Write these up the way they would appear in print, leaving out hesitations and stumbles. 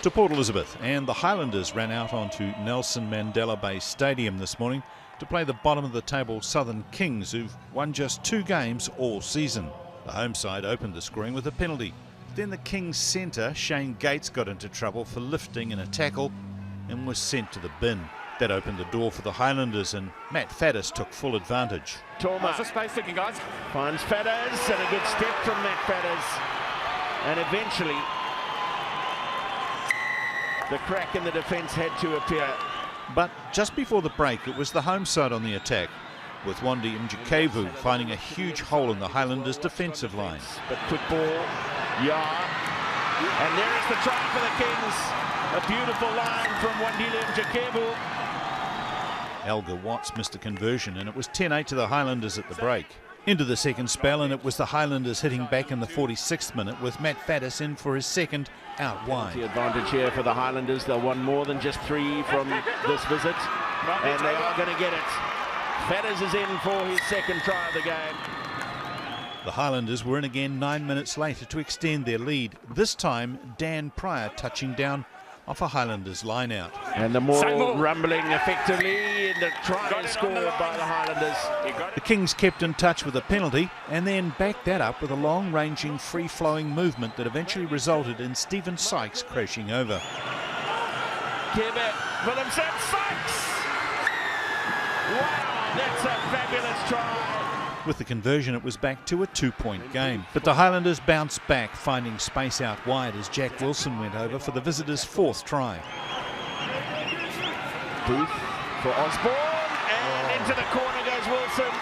to Port Elizabeth, and the Highlanders ran out onto Nelson Mandela Bay Stadium this morning to play the bottom of the table Southern Kings, who've won just 2 games all season. The home side opened the scoring with a penalty. Then the Kings centre, Shane Gates, got into trouble for lifting in a tackle and was sent to the bin. That opened the door for the Highlanders, and Matt Faddis took full advantage. Torma space thinking, guys. Finds Faddis, and a good step from Matt Faddis. And eventually, the crack in the defence had to appear. But just before the break, it was the home side on the attack, with Wandi Mjikevu finding a huge hole in the Highlanders' defensive line. But quick ball, and there is the try for the Kings. A beautiful line from Wandile Mjikevu. Elgar Watts missed a conversion, and it was 10-8 to the Highlanders at the break. Into the second spell, and it was the Highlanders hitting back in the 46th minute with Matt Faddis in for his second out wide. The advantage here for the Highlanders. They'll want more than just 3 from this visit, and they are going to get it. Faddis is in for his second try of the game. The Highlanders were in again 9 minutes later to extend their lead, this time Dan Pryor touching down off a Highlanders line-out. And the Maul rumbling effectively, and the try is scored by the Highlanders. The Kings kept in touch with a penalty and then backed that up with a long-ranging, free-flowing movement that eventually resulted in Stephen Sykes crashing over. Give it, Williamson, Sykes! Wow, that's a fabulous try. With the conversion, it was back to a 2-point game. But the Highlanders bounced back, finding space out wide as Jack Wilson went over for the visitors' 4th try. Booth for Osborne, and into the corner goes Wilson.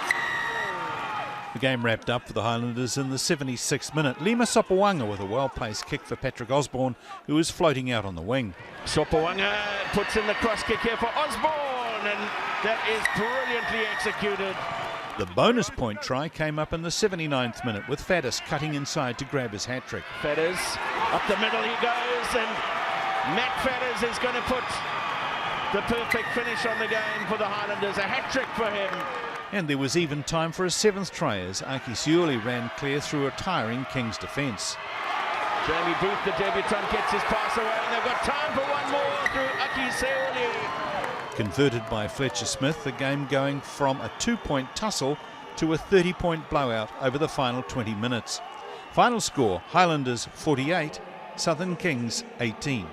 The game wrapped up for the Highlanders in the 76th minute. Lima Sopawanga with a well-placed kick for Patrick Osborne, who was floating out on the wing. Sopawanga puts in the cross kick here for Osborne, and that is brilliantly executed. The bonus point try came up in the 79th minute with Faddis cutting inside to grab his hat-trick. Faddis, up the middle he goes, and Matt Faddis is going to put the perfect finish on the game for the Highlanders. A hat-trick for him. And there was even time for a 7th try as Aki Siuli ran clear through a tiring Kings defence. Jamie Booth, the debutant, gets his pass away, and they've got time for one more through Aki Siuli. Converted by Fletcher Smith, the game going from a 2-point tussle to a 30-point blowout over the final 20 minutes. Final score, Highlanders 48, Southern Kings 18.